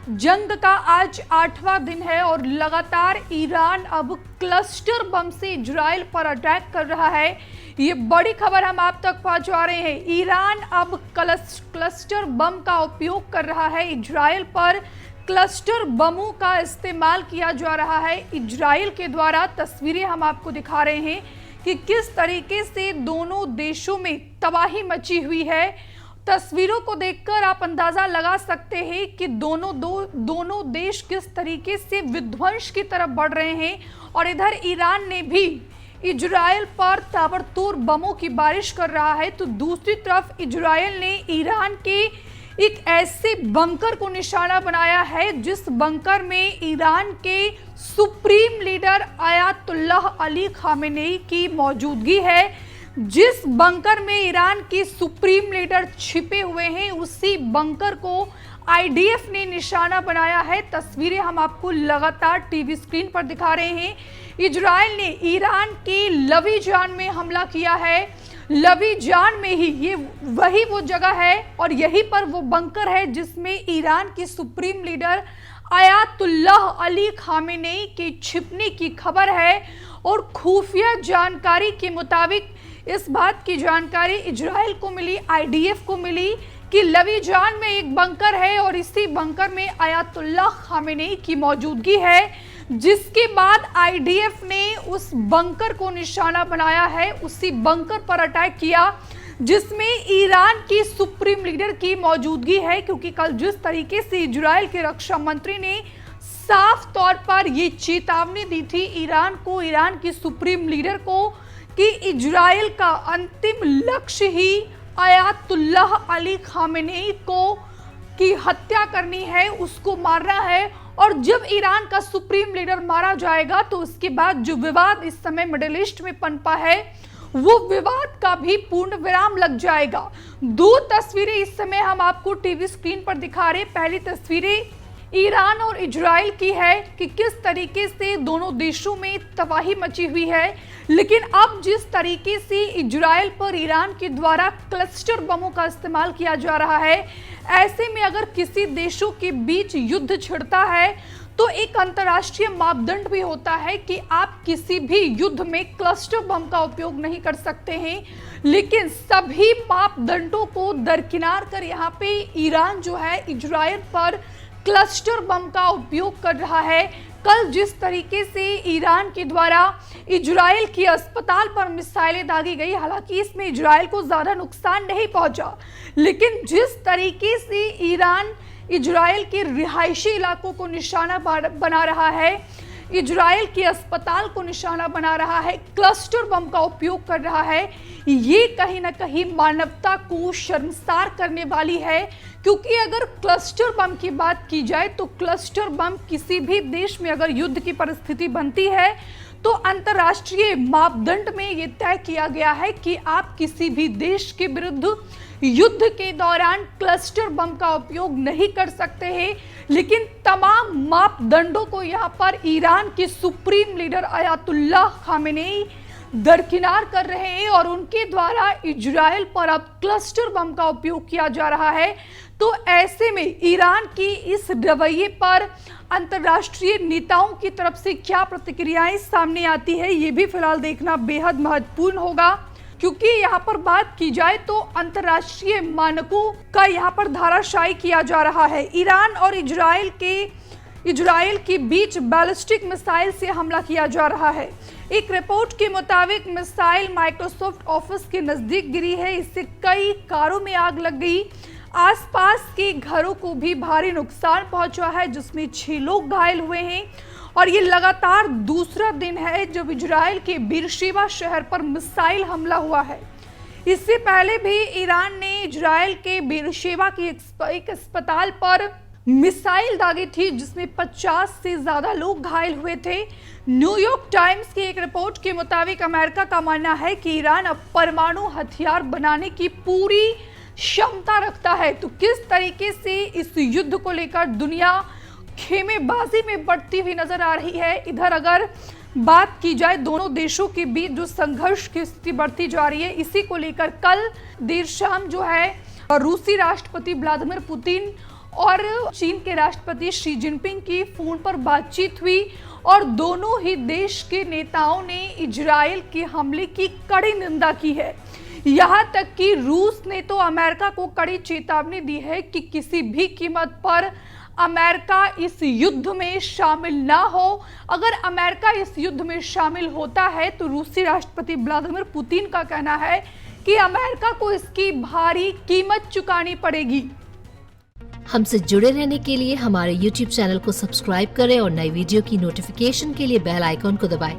जंग का आज 8वां दिन है और लगातार ईरान अब क्लस्टर बम से इजराइल पर अटैक कर रहा है। ये बड़ी खबर हम आप तक पहुंचा रहे हैं। ईरान अब क्लस्टर बम का उपयोग कर रहा है। इजराइल पर क्लस्टर बमों का इस्तेमाल किया जा रहा है। इजराइल के द्वारा तस्वीरें हम आपको दिखा रहे हैं कि किस तरीके से दोनों देशों में तबाही मची हुई है। तस्वीरों को देखकर आप अंदाजा लगा सकते हैं कि दोनों देश किस तरीके से विध्वंस की तरफ बढ़ रहे हैं। और इधर ईरान ने भी इजराइल पर ताबड़तोड़ बमों की बारिश कर रहा है, तो दूसरी तरफ इजराइल ने ईरान के एक ऐसे बंकर को निशाना बनाया है जिस बंकर में ईरान के supreme leader Ayatollah Ali Khamenei की मौजूदगी है। जिस बंकर में ईरान के सुप्रीम लीडर छिपे हुए हैं, उसी बंकर को आईडीएफ ने निशाना बनाया है। तस्वीरें हम आपको लगातार टीवी स्क्रीन पर दिखा रहे हैं। इजराइल ने ईरान के लवीजान में हमला किया है। लवीजान में ही वही वो जगह है और यहीं पर वो बंकर है जिसमें ईरान के supreme leader Ayatollah Ali Khamenei के छिपने की खबर है। और खुफिया जानकारी के मुताबिक इस बात की जानकारी इजराइल को मिली, आईडीएफ को मिली कि लवीजान में एक बंकर है और इसी बंकर में आयतुल्लाह खामेनेई की मौजूदगी है। जिसके बाद आईडीएफ ने उस बंकर को निशाना बनाया है, उसी बंकर पर अटैक किया जिसमें ईरान की सुप्रीम लीडर की मौजूदगी है। क्योंकि कल जिस तरीके से इजराइल के रक्षा मंत्री ने साफ तौर पर ये चेतावनी दी थी ईरान को, ईरान की सुप्रीम लीडर को, कि इजराइल का अंतिम लक्ष्य ही आयतुल्लाह अली खामेनेई को की हत्या करनी है, उसको मारना है। और जब ईरान का सुप्रीम लीडर मारा जाएगा तो उसके बाद जो विवाद इस समय मिडिल ईस्ट में पनपा है, वो विवाद का भी पूर्ण विराम लग जाएगा। दो तस्वीरें इस समय हम आपको टीवी स्क्रीन पर दिखा रहे हैं। पहली तस्वीरें ईरान और इजराइल की है कि किस तरीके से दोनों देशों में तबाही मची हुई है। लेकिन अब जिस तरीके से इजराइल पर ईरान के द्वारा क्लस्टर बमों का इस्तेमाल किया जा रहा है, ऐसे में अगर किसी देशों के बीच युद्ध छिड़ता है तो एक अंतर्राष्ट्रीय मापदंड भी होता है कि आप किसी भी युद्ध में क्लस्टर बम का उपयोग नहीं कर सकते हैं। लेकिन सभी मापदंडों को दरकिनार कर यहाँ पे ईरान जो है इजराइल पर क्लस्टर बम का उपयोग कर रहा है। कल जिस तरीके से ईरान के द्वारा इजराइल के अस्पताल पर मिसाइलें दागी गई, हालांकि इसमें इजराइल को ज्यादा नुकसान नहीं पहुंचा, लेकिन जिस तरीके से ईरान इजराइल के रिहायशी इलाकों को निशाना बना रहा है, इजराइल के अस्पताल को निशाना बना रहा है, क्लस्टर बम का उपयोग कर रहा है, ये कहीं ना कहीं मानवता को शर्मसार करने वाली है। क्योंकि अगर क्लस्टर बम की बात की जाए तो क्लस्टर बम किसी भी देश में अगर युद्ध की परिस्थिति बनती है तो अंतर्राष्ट्रीय मापदंड में ये तय किया गया है कि आप किसी भी देश के विरुद्ध युद्ध के दौरान क्लस्टर बम का उपयोग नहीं कर सकते हैं। लेकिन तमाम मापदंडों को यहाँ पर ईरान के सुप्रीम लीडर आयतुल्लाह खामेनेई दरकिनार कर रहे हैं और उनके द्वारा इजराइल पर अब क्लस्टर बम का उपयोग किया जा रहा है। तो ऐसे में ईरान की इस रवैये पर अंतर्राष्ट्रीय नेताओं की तरफ से क्या प्रतिक्रियाएं सामने आती है, ये भी फिलहाल देखना बेहद महत्वपूर्ण होगा। क्योंकि यहाँ पर बात की जाए तो अंतर्राष्ट्रीय मानकों का यहाँ पर धाराशायी किया जा रहा है। ईरान और इजराइल के बीच बैलिस्टिक मिसाइल से हमला किया जा रहा है। एक रिपोर्ट के मुताबिक मिसाइल माइक्रोसॉफ्ट ऑफिस के नजदीक गिरी है, इससे कई कारों में आग लग गई। आसपास के घरों को भी भारी नुकसान पहुंचा है, जिसमें 6 लोग घायल हुए हैं। और ये लगातार दूसरा दिन है जब इजराइल के बीरशेबा शहर पर मिसाइल हमला हुआ है। इससे पहले भी ईरान ने इजराइल के बीरशेबा के एक अस्पताल पर मिसाइल दागी थी, जिसमें 50 से ज्यादा लोग घायल हुए थे। न्यूयॉर्क टाइम्स की एक रिपोर्ट के मुताबिक अमेरिका का मानना है कि ईरान अब परमाणु हथियार बनाने की पूरी क्षमता रखता है। तो किस तरीके से इस युद्ध को लेकर दुनिया खेमेबाजी में बढ़ती हुई नजर आ रही है। इधर अगर बात की जाए दोनों देशों के बीच जो संघर्ष की स्थिति बढ़ती जा रही है, इसी को लेकर कल देर शाम जो है रूसी राष्ट्रपति व्लादिमीर पुतिन और चीन के राष्ट्रपति शी जिनपिंग की फोन पर बातचीत हुई और दोनों ही देश के नेताओं ने इजराइल के हमले की कड़ी निंदा की है। यहाँ तक कि रूस ने तो अमेरिका को कड़ी चेतावनी दी है कि किसी भी कीमत पर अमेरिका इस युद्ध में शामिल ना हो। अगर अमेरिका इस युद्ध में शामिल होता है तो रूसी राष्ट्रपति व्लादिमीर पुतिन का कहना है कि अमेरिका को इसकी भारी कीमत चुकानी पड़ेगी। हमसे जुड़े रहने के लिए हमारे YouTube चैनल को सब्सक्राइब करें और नई वीडियो की नोटिफिकेशन के लिए बेल आइकॉन को दबाएं।